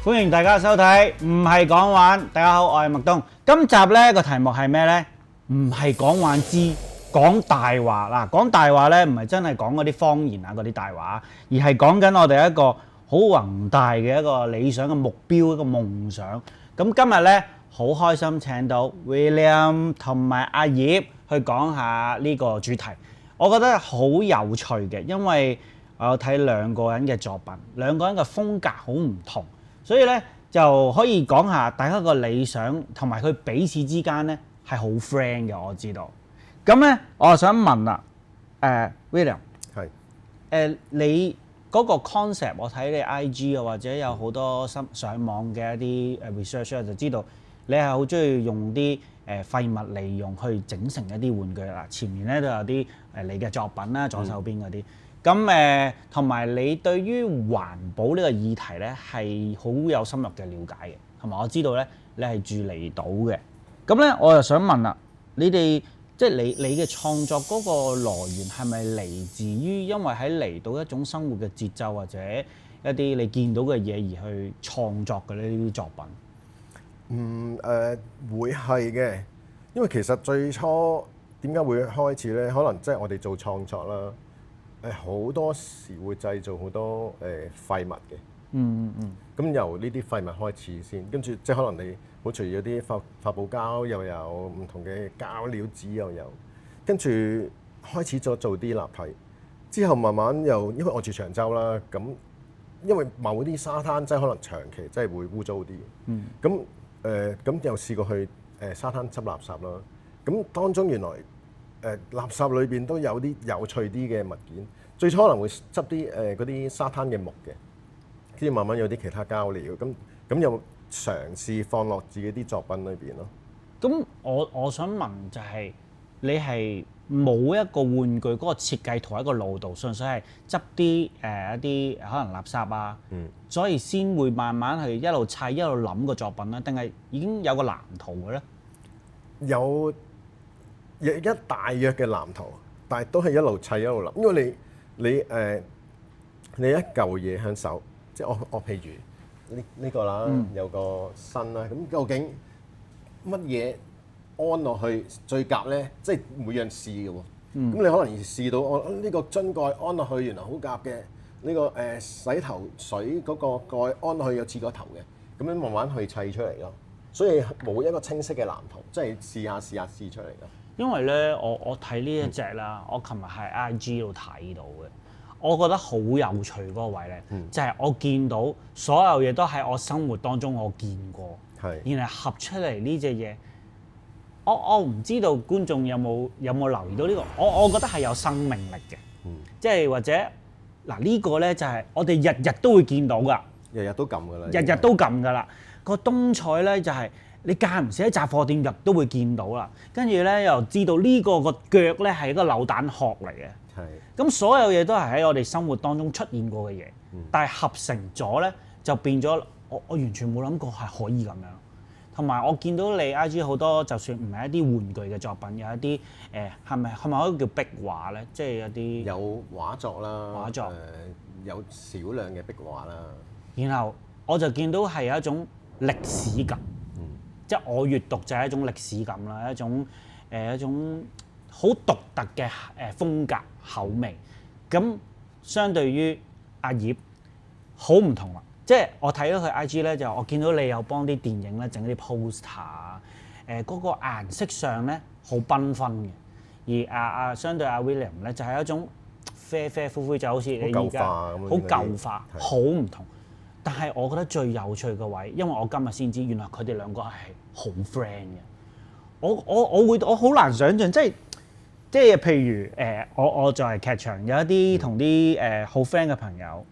歡迎大家收睇，唔係講玩。大家好，我係麥東。今集呢個題目係咩呢？唔係講玩之講大話嗱，講大話呢唔係真係講嗰啲方言啊嗰啲大話，而係講緊我哋一個好宏大嘅一個理想嘅目標一個夢想。咁今日呢，好開心請到 William 同埋阿葉去講下呢個主題。我覺得好有趣嘅，因為我有睇兩個人嘅作品，兩個人嘅風格好唔同，所以咧就可以講下大家個理想同埋佢彼此之間咧係好 friend 嘅。我知道。咁咧，我想問啦，William 係你嗰個 concept， 我睇你 IG 啊，或者有好多上網嘅一啲research 就知道你係好中意用啲廢物利用去整成一啲玩具啦。前面咧都有啲你嘅作品啦，左手邊嗰啲。咁同埋你對於環保呢個議題咧係好有深入嘅了解嘅，同埋我知道咧你係住離島嘅。咁咧我就想問啦，你哋即係你嘅創作嗰個來源係咪嚟自於因為喺離島一種生活嘅節奏，或者一啲你見到嘅嘢而去創作嘅呢啲作品？會係嘅，因為其實最初點解會開始咧？可能即係我哋做創作啦，好多時會製造好多廢物嘅。咁由呢啲廢物開始先，跟住即係可能你好除咗啲發泡膠，又有唔同嘅膠料紙又有，跟住開始咗做啲立體，之後慢慢又因為我住長洲啦，咁因為某啲沙灘即係可能長期即係會污糟啲，咁又試過去沙灘執垃圾啦。咁當中原來垃圾裏邊都有啲有趣啲嘅物件。最初可能會執啲嗰啲沙灘嘅木嘅，跟住慢慢有啲其他膠料。咁又嘗試放落自己啲作品裏邊咯。咁我想問就係、你係冇一個玩具嗰個設計圖喺個腦度，純粹係執啲一啲可能垃圾啊，所以先會慢慢去一路砌一路諗個作品咧，定係已經有個藍圖嘅咧？有一大約嘅藍圖，但係都係一路砌一路諗，因為你一嚿嘢喺手，即係我譬如呢個啦，有個身啦，咁究竟乜嘢安落去最夾咧？即係每樣試嘅喎。咁你可能試到我呢個樽蓋安落去原來好夾嘅，呢個洗頭水嗰個蓋安落去有似個頭嘅，咁樣慢慢去砌出嚟咯。所以冇一個清晰嘅藍圖，即係試下試出嚟咯。因為咧，我睇呢一隻啦，我琴日喺 IG 度睇到嘅，我覺得好有趣嗰個位咧，就係我見到所有嘢都喺我生活當中我見過，然後合出嚟呢隻嘢，我唔知道觀眾有冇留意到呢個，我覺得係有生命力嘅，即係或者嗱呢個咧就係我哋日日都會見到㗎，日日都撳㗎啦，日日都撳㗎啦。個冬菜咧就係你間唔時喺雜貨店入都會見到啦，跟住咧又知道呢個腳咧係一個扭蛋殼嚟嘅。咁所有嘢都係喺我哋生活當中出現過嘅嘢，但係合成咗咧就變咗我完全冇諗過係可以咁樣。同埋我見到你 IG 好多，就算唔係一啲玩具嘅作品，有一啲係咪可以叫壁畫咧？即係一啲有畫作啦，畫作有少量嘅壁畫啦。然後我就見到係有一種歷史感，即係我閱讀就係一種歷史感啦，一種好獨特嘅風格口味。咁相對於阿葉好唔同啦，即係我睇到佢 IG 咧，就我見到你有幫啲電影咧整啲 poster 啊，嗰個顏色上咧好繽紛嘅，而相對阿 William 咧就係一種啡啡灰灰，就好似你而家好舊化，好唔同。但係我覺得最有趣嘅位，因為我今日先知原來佢哋兩個係好 friend 嘅。我好難想像，即係譬如我作為劇場有一啲同啲好 friend 嘅朋友，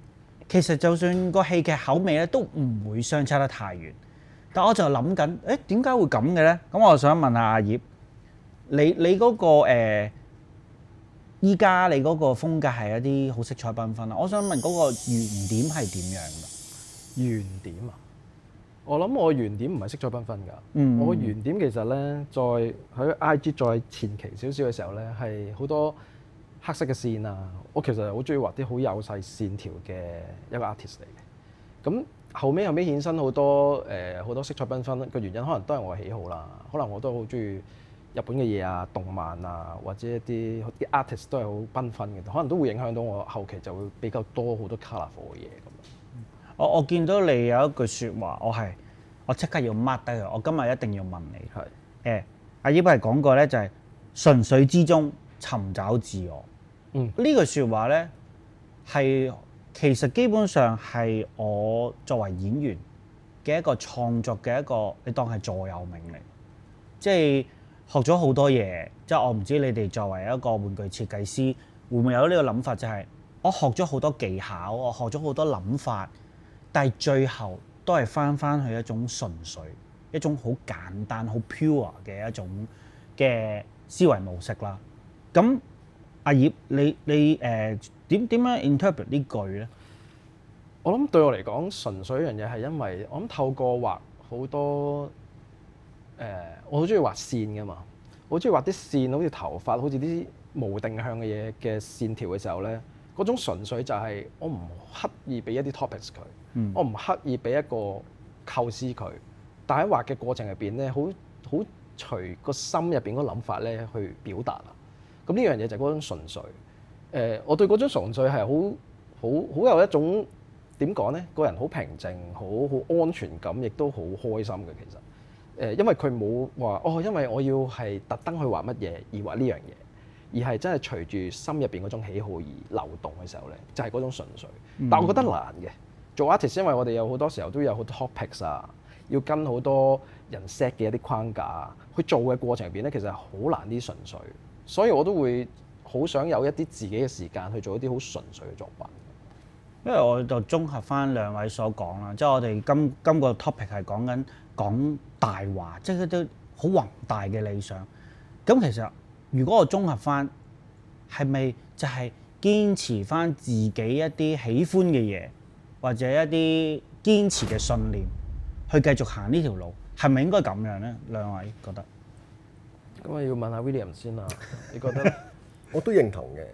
其實就算個戲劇口味咧都唔會相差得太遠。但我就諗緊，點解會咁嘅咧？咁我想問下阿葉，你嗰個依家你嗰個風格係一啲好色彩繽紛啊！我想問嗰個原點係點樣㗎？原點啊！我諗我原點唔係色彩繽紛㗎。我原點其實咧，喺 IG 再前期少少嘅時候咧，係好多黑色嘅線啊。我其實好中意畫啲好幼細線條嘅一個 artist 嚟嘅。咁後尾衍生好多好多色彩繽紛嘅原因，可能都係我嘅喜好啦。可能我都好中意日本嘅嘢啊、動漫啊，或者一啲 artist 都係好繽紛嘅，可能都會影響到我後期就會比較多好多 colourful 嘅嘢咁。我見到你有一句説話，我即刻要 mark 低佢，我今日一定要問你。係阿葉係講過咧，就係純粹之中尋找自我。呢句説話咧係其實基本上係我作為演員嘅一個創作嘅一個，你當係座右銘嚟，即係學咗好多嘢。即係我唔知你哋作為一個玩具設計師，會唔會有呢個諗法，就係我學咗好多技巧，我學咗好多諗法，但係最後都係翻去一種純粹、一種好簡單、好 pure 嘅一種嘅思維模式啦。咁阿葉，你點樣 interpret 呢句咧？我諗對我嚟講，純粹一樣嘢係因為我諗透過畫好多我好中意畫線㗎嘛，好中意畫啲線，好似頭髮，好似啲無定向嘅嘢嘅線條嘅時候咧，嗰種純粹就係我唔刻意俾一啲 topics 佢，我唔刻意俾一個構思佢，但喺畫嘅過程入邊咧，好隨個心入邊嗰個諗法咧去表達啦。咁呢樣嘢就係嗰種純粹。我對嗰種純粹係好有一種點講咧，個人好平靜，好安全感，亦都好開心嘅其實。因為佢冇話因為我要係特登去畫乜嘢而畫呢樣嘢，而係真係隨住心入邊嗰種喜好而流動嘅時候咧，就係嗰種純粹。但我覺得難嘅做 artist，因為我哋有好多時候都有好多 topics 啊，要跟好多人 set 嘅一啲框架去做嘅過程入邊咧，其實係好難啲純粹。所以我都會好想有一啲自己嘅時間去做一啲好純粹嘅作品。因為我就綜合翻兩位所講啦，即係我哋今個 topic 係講大話，即係都好宏大嘅理想。咁其實如果我綜合翻，係咪就係堅持翻自己一啲喜歡嘅嘢，或者一啲堅持嘅信念，去繼續行呢條路，係咪應該咁樣咧？兩位覺得？咁我要問下 William 先啦，你覺得？我都認同嘅，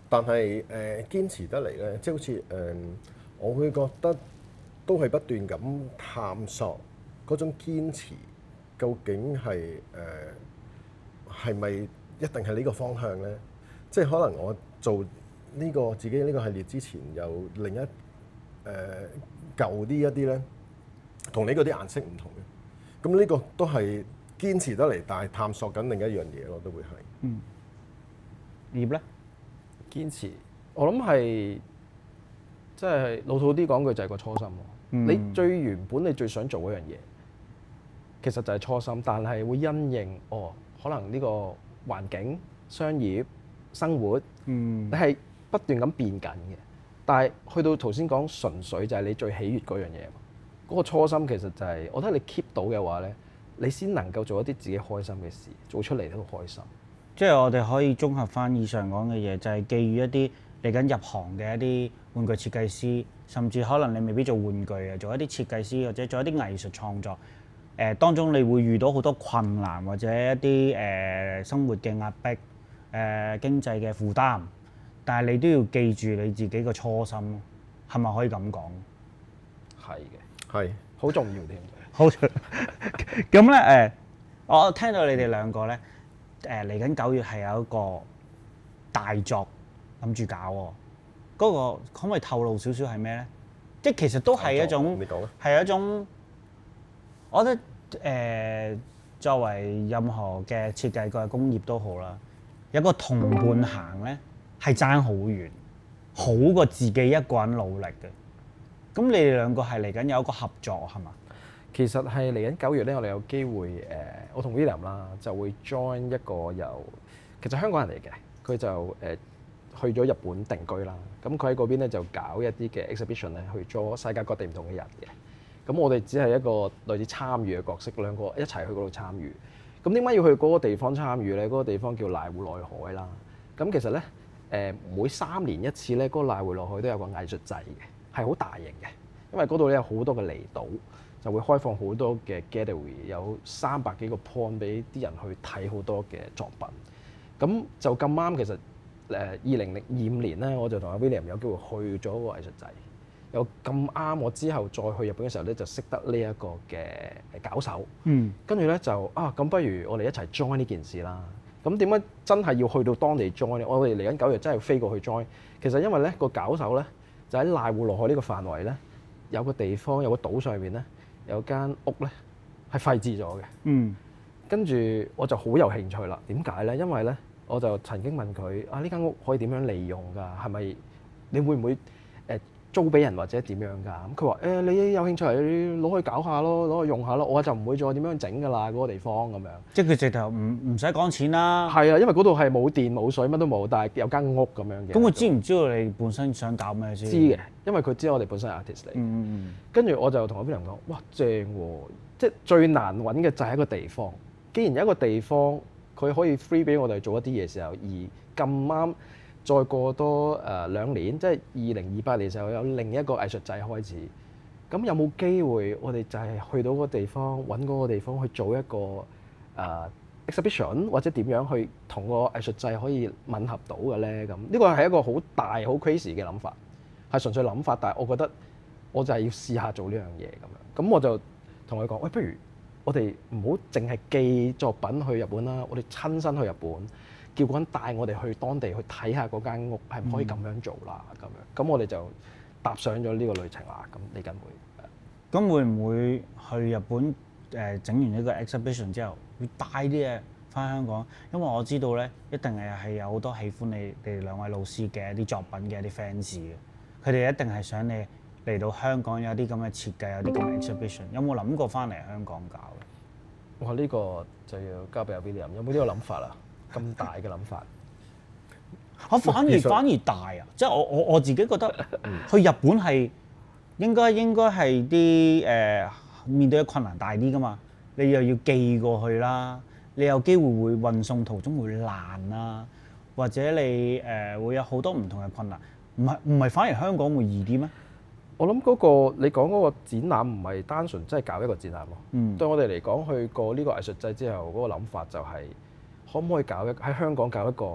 但係堅持得嚟咧，即係好似我會覺得都係不斷咁探索嗰種堅持，究竟係咪一定係呢個方向咧？即係可能我做呢個自己呢個系列之前，有另一舊啲一啲咧，同你嗰啲顏色唔同嘅。咁呢個都係堅持得嚟，但係探索緊另一樣嘢咯，都會係。葉咧？堅持，我諗係即係老土啲講句就係個初心咯。你最原本你最想做嗰樣嘢，其實就係初心，但係會因應可能呢個環境、商業、生活，你係不斷咁變緊嘅。但係去到頭先講純粹就係你最喜悅嗰樣嘢，嗰個初心其實就係我覺得你 keep 到嘅話咧，你先能夠做一啲自己開心嘅事，做出嚟都好開心。即係我哋可以綜合翻以上講嘅嘢，就係寄予一啲嚟緊入行嘅一啲玩具設計師，甚至可能你未必做玩具嘅，做一啲設計師或者做一啲藝術創作。當中你會遇到好多困難或者一啲生活嘅壓迫、經濟嘅負擔，但係你都要記住你自己個初心，係咪可以咁講？係嘅，係好重要添。好咁咧我聽到你哋兩個咧。嚟緊9月係有一個大作諗住搞喎，嗰個可唔可以透露少少係咩咧？即係其實都係一種，係一種，我覺得作為任何嘅設計嘅工業都好啦，有個同伴行咧係爭好遠，好過自己一個人努力嘅。咁你哋兩個係嚟緊有一個合作係嘛？其實係嚟緊9月咧，我哋有機會我同 William 啦就會 join 一個其實香港人嚟嘅，佢就去咗日本定居啦。咁佢喺嗰邊咧就搞一啲嘅 exhibition 咧，去咗世界各地唔同嘅人嘅。咁我哋只係一個類似參與嘅角色，兩個一齊去嗰度參與。咁點解要去嗰個地方參與咧？嗰個地方叫瀨戶內海啦。咁其實咧每3年一次咧，嗰個瀨戶內海都有個藝術祭嘅，係好大型嘅，因為嗰度咧有好多嘅離島。就會開放好多嘅 gallery，有300幾個 point 俾啲人去睇好多嘅作品。咁就咁啱，其實2025年咧，我就同阿 William 有機會去咗個藝術祭。又咁啱我之後再去日本嘅時候咧，就識得呢一個嘅搞手。跟住咧就咁不如我哋一齊 join 呢件事啦。咁點解真係要去到當地 join 咧？我哋嚟緊9月真係飛過去 join。其實因為咧個搞手咧就喺瀨戶內海呢個範圍咧，有個地方有個島上面咧有間屋咧係廢置咗嘅。跟住我就好有興趣啦。點解咧？因為咧我就曾經問佢呢間屋可以點樣利用㗎？係咪你會唔會租俾人或者點樣㗎？咁佢話你有興趣你攞去搞下咯，攞去用下咯。我就唔會再點樣整㗎啦，嗰個地方咁樣。即係佢直頭唔使講錢啦。係啊，因為嗰度係冇電冇水乜都冇，但係有間屋咁樣嘅。咁佢知唔知道你本身想搞咩先？知嘅，因為佢知我哋本身係 artist 嚟。跟住我就同我 William 講：哇，正喎！即係最難揾嘅就係一個地方。既然有一個地方佢可以 free 俾我哋做一啲嘢時候，而咁啱。再過多2年，即係2028年嘅時候，有另一個藝術祭開始。咁有冇機會我哋就係去到嗰個地方，揾嗰個地方去做一個exhibition，或者點樣去同個藝術祭可以吻合到嘅咧？咁呢個係一個好大好 crazy 嘅諗法，係純粹諗法，但係我覺得我就係要試下做呢樣嘢咁樣。咁我就同佢講：喂，不如我哋唔好淨係寄作品去日本啦，我哋親身去日本。叫個人帶我哋去當地去睇下嗰間屋係唔可以咁樣做啦，咁我哋就踏上咗呢個旅程啦。咁嚟緊會，咁會唔會去日本整完呢個 exhibition 之後，會帶啲嘢翻香港？因為我知道咧，一定係有好多喜歡你哋兩位老師嘅一啲作品嘅一啲 fans 嘅，佢哋一定係想你嚟到香港有啲咁嘅設計，有啲咁嘅 exhibition。有冇諗過翻嚟香港搞咧？哇！呢個就要交俾阿 William，有冇呢個諗法啊？咁大嘅諗法，我反而大啊！即係我自己覺得去日本係應該係啲面對嘅困難大啲㗎嘛。你又要寄過去啦，你有機會會運送途中會爛啦，或者你會有好多唔同嘅困難。唔係反而香港會易啲咩？我諗嗰個你講嗰個展覽唔係單純真係搞一個展覽咯。對我哋嚟講，去過呢個藝術祭之後，嗰個諗法就係。可唔可以喺香港搞一個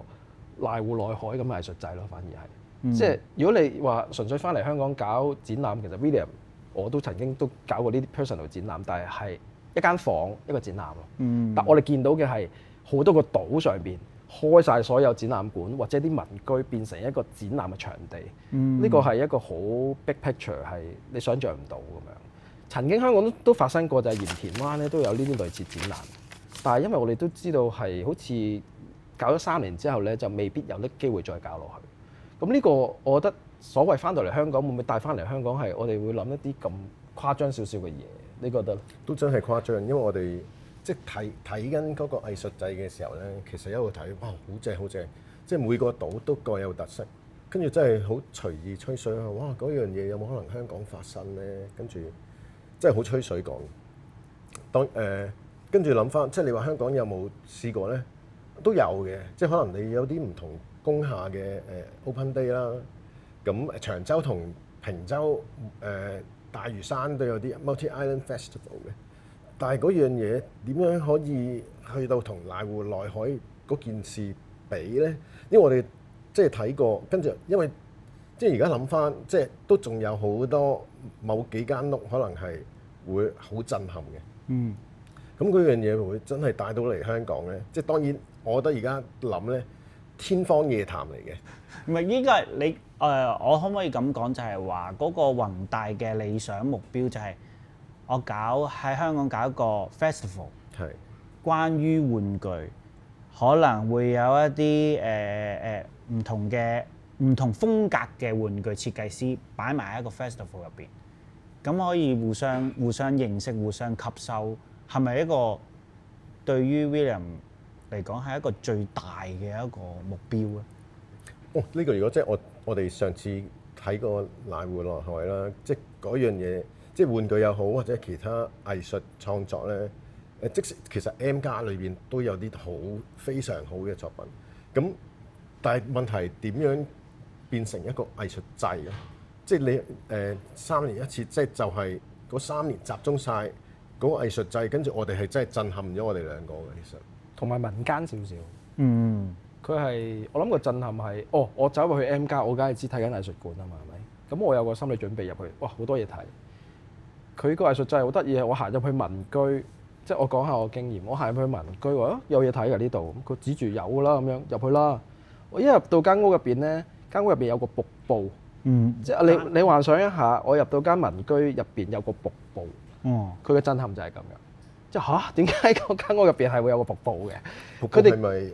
瀨戶內海咁嘅藝術祭咯？反而係，即係如果你話純粹翻嚟香港搞展覽，其實 William 我都曾經都搞過呢啲 personal 展覽，但係一間房一個展覽咯。但我哋見到嘅係好多個島上邊開晒所有展覽館，或者啲民居變成一個展覽嘅場地。呢個係一個好 big picture， 係你想像唔到咁樣。曾經香港都發生過，就係鹽田灣咧都有呢啲類似展覽。但係因為我哋都知道係好似搞咗3年之後咧，就未必有啲機會再搞落去。咁呢個我覺得所謂翻到嚟香港會唔會帶翻嚟香港係我哋會諗一啲咁誇張少少嘅嘢？你覺得？都真係誇張，因為我哋即係睇緊嗰個藝術祭嘅時候咧，其實一路睇哇好正好正，即係每個島都各有特色，跟住真係好隨意吹水啊！哇嗰樣嘢有冇可能香港發生咧？跟住真係好吹水講。跟住諗翻，即係你話香港有冇試過咧？都有嘅，即係可能你有啲唔同工廈嘅open day 啦。咁長洲同坪洲大嶼山都有啲 multi island festival 嘅。但係嗰樣嘢點樣可以去到同瀨戶內海嗰件事比咧？因為我哋即係睇過，跟住因為即係而家諗翻，即係都仲有好多某幾間屋可能係會好震撼嘅。咁嗰樣嘢會真係帶到嚟香港咧？即係當然，我覺得而家諗咧，天方夜譚嚟嘅。唔係應該你我可唔可以咁講？就係話嗰個宏大嘅理想目標就係我喺香港搞一個 festival， 係關於玩具，可能會有一啲唔同風格嘅玩具設計師擺埋喺一個 festival 入邊，咁可以互相認識、互相吸收。係咪一個對於 William 嚟講係一個最大嘅一個目標咧？呢個如果即係我哋上次睇過瀨戶內海啦，即係嗰樣嘢，即係玩具又好或者其他藝術創作咧，即使其實 M+ 裏邊都有啲非常好嘅作品。咁但係問題點樣變成一個藝術祭咧？即係你3年一次，即係就係嗰3年集中晒。嗰個藝術祭，跟住我哋係真係震撼咗我哋兩個嘅，其實同埋民間少少。佢係我諗個震撼係，我走入去 M+，我梗係知睇緊藝術館啊嘛，係咪？咁我有個心理準備入去，哇好多嘢睇。佢個藝術真係好得意，我行入去民居，即係我講下我經驗。我行入去民居話有嘢睇㗎呢度，佢指住有啦咁樣入去啦。我一入到間屋入邊咧，間屋入邊有個瀑布，即係你幻想一下，我入到間民居入邊有個瀑布，佢嘅震撼就係咁樣。即係嚇點解嗰間屋入邊係會有個瀑布嘅？佢哋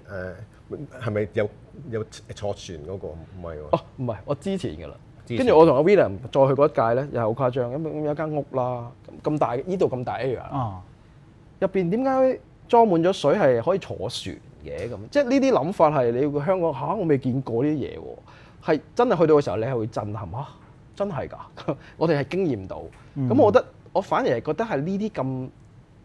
係咪有坐船嗰個？唔係喎。哦，唔係，我之前㗎啦。跟住我同阿 William 再去嗰一屆咧，又係好誇張。咁有間屋啦，咁大呢度咁大 area，入邊點解裝滿咗水係可以坐船嘅咁？即係呢啲諗法係你會香港嚇，我未見過呢啲嘢喎，係真係去到嘅時候你係會震撼嚇，真係㗎！我哋係經驗到。咁我覺得我反而係覺得係呢啲咁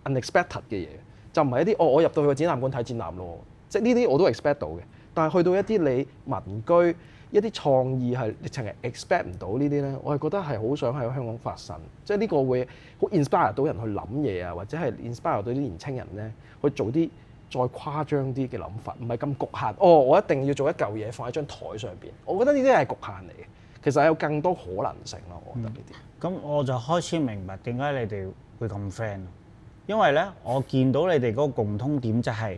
unexpected 嘅嘢，就唔係一啲我入到去個展覽館睇展覽咯。即係呢啲我都 expect 到嘅，但係去到一啲你民居。一啲創意係你淨係 expect 唔到呢啲咧，我係覺得係好想喺香港發生，即係呢個會好 inspire 到人去諗嘢啊，或者係 inspire 到啲年青人咧去做啲再誇張啲嘅諗法，唔係咁局限。哦，我一定要做一嚿嘢放喺張台上邊，我覺得呢啲係局限嚟嘅。其實有更多可能性咯，我覺得呢啲。咁我就開始明白點解你哋會咁 friend，因為咧我見到你哋嗰個共通點就係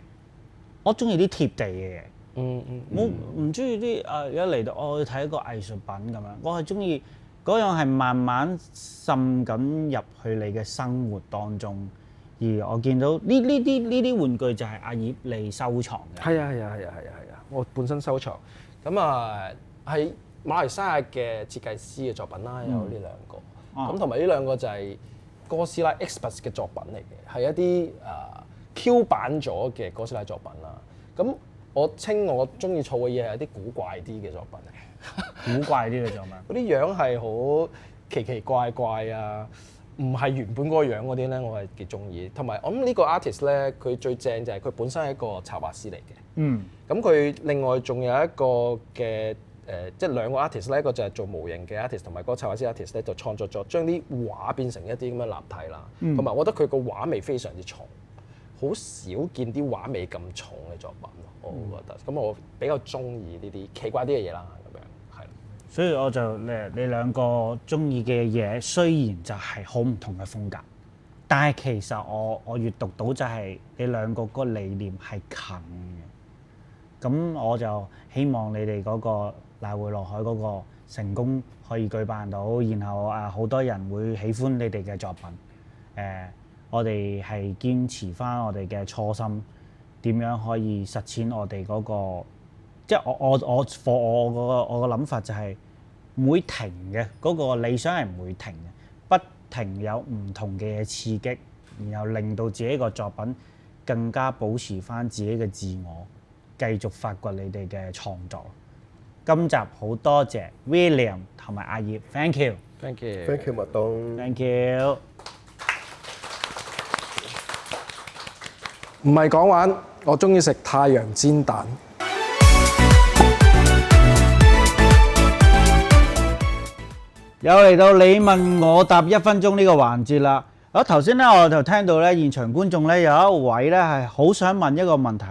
我中意啲貼地嘅嘢。我唔中意啲一嚟到我去睇一個藝術品咁樣，我係中意嗰樣係慢慢滲緊入去你嘅生活當中。而我見到呢啲玩具就係阿葉你收藏嘅。係啊！我本身收藏。咁係馬來西亞嘅設計師嘅作品啦，有呢兩個。咁同埋呢兩個就係哥斯拉 Express 嘅作品嚟嘅，係一啲Q 版咗嘅哥斯拉作品啦。咁我稱我中意儲嘅嘢係一啲古怪啲嘅作品嚟，古怪啲嘅作品。嗰啲樣係好奇奇怪怪啊，唔係原本嗰個樣嗰啲咧，我係幾中意。同埋我諗呢個 artist 咧，佢最正就係佢本身係一個插畫師嚟嘅。咁佢另外仲有一個嘅即係兩個 artist 咧，一個就係做模型嘅 artist，同埋嗰個插畫師 artist 咧就創作咗將啲畫變成一啲咁嘅立體啦。同埋我覺得佢個畫味非常之重。好少見啲畫味咁重嘅作品咯，我覺得。咁我比較中意呢啲奇怪啲嘅嘢啦，咁樣係。所以我就你兩個中意嘅嘢，雖然就係好唔同嘅風格，但係其實我閲讀到就係你兩個個理念係近嘅。咁我就希望你哋嗰個瀨回落海嗰個成功可以舉辦到，然後好多人會喜歡你哋嘅作品。我哋係堅持翻我哋嘅初心，點樣可以實踐我哋嗰個，即係我個諗法就係唔會停嘅，嗰個理想係唔會停嘅，不停有唔同嘅嘢刺激，然後令到自己個作品更加保持翻自己嘅自我，繼續發掘你哋嘅創作。今集好多謝 William 同埋阿葉 ，thank you，thank you，thank you，麥東 ，thank you。唔係講玩，我中意食太陽煎蛋。又嚟到你問我答1分鐘呢個環節啦。頭先咧我就聽到咧現場觀眾咧有一位咧係好想問一個問題，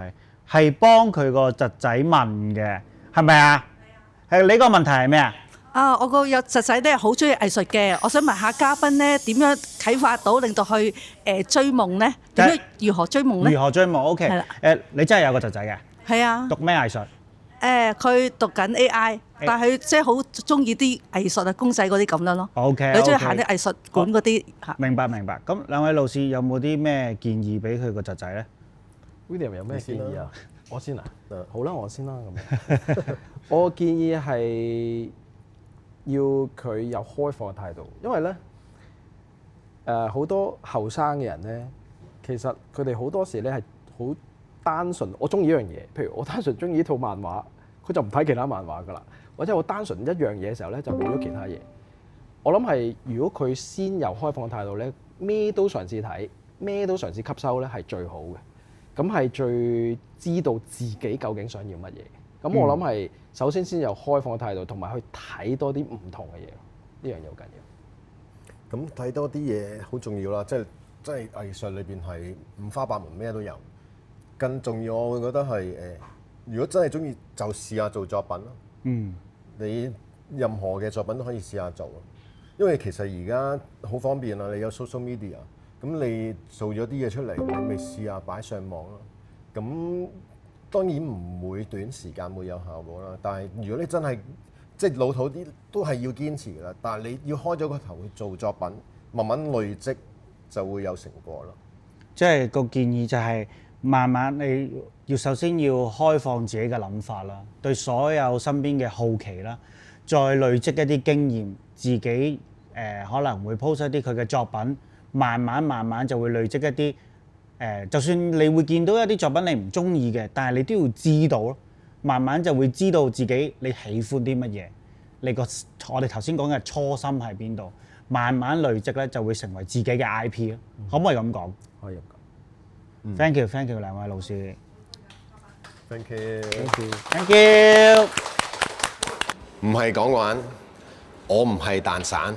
係幫佢個侄仔問嘅，係咪啊？係你個問題係咩啊？我個有侄仔咧好中意藝術嘅，我想問下嘉賓咧點樣啟發到令到佢追夢咧？點樣如何追夢咧？如何追夢 ？OK， 係啦。你真係有個侄仔嘅？係啊。讀咩藝術？佢讀緊 AI，但係佢即係好中意啲藝術啊、公仔嗰啲咁樣咯。OK，佢中意行啲藝術館嗰啲嚇。明白。咁兩位老師有冇啲咩建議俾佢個侄仔咧 ？William 有咩建議啊？我先啊。好啦，我先啦咁。我建議係要佢有開放嘅態度，因為咧好多後生嘅人咧，其實佢哋好多時咧係好單純。我中意一樣嘢，譬如我單純中意呢套漫畫，佢就唔睇其他漫畫噶啦，或者我單純一樣嘢嘅時候咧就冇咗其他嘢。我諗係如果佢先有開放嘅態度咧，咩都嘗試睇，咩都嘗試吸收咧係最好嘅。咁係最知道自己究竟想要乜嘢。咁我諗係首先先有開放嘅態度，同埋去睇多啲唔同嘅嘢，呢樣嘢好緊要。咁睇多啲嘢好重要啦，即係藝術裏邊係五花八門，咩都有。更重要，我會覺得係如果真係中意就試下做作品咯。你任何嘅作品都可以試下做，因為其實而家好方便啦，你有 social media， 咁你做咗啲嘢出嚟，你咪試下擺上網咯。咁當然唔會短時間會有效果啦，但係如果你真係即係老土啲，都係要堅持㗎啦。但係你要開咗個頭去做作品，慢慢累積就會有成果咯。即係個建議就係慢慢你要首先要開放自己嘅諗法啦，對所有身邊嘅好奇啦，再累積一啲經驗，自己可能會 post 一啲佢嘅作品，慢慢就會累積一啲就算你會見到一啲作品你唔中意嘅，但係你都要知道咯，慢慢就會知道自己你喜歡啲乜嘢，你個我哋頭先講嘅初心喺邊度，慢慢累積咧就會成為自己嘅 IP 咯，可唔可以咁講？可以咁講。Thank you 兩位老師。Thank you。 Thank you。唔係講玩，我唔係蛋散。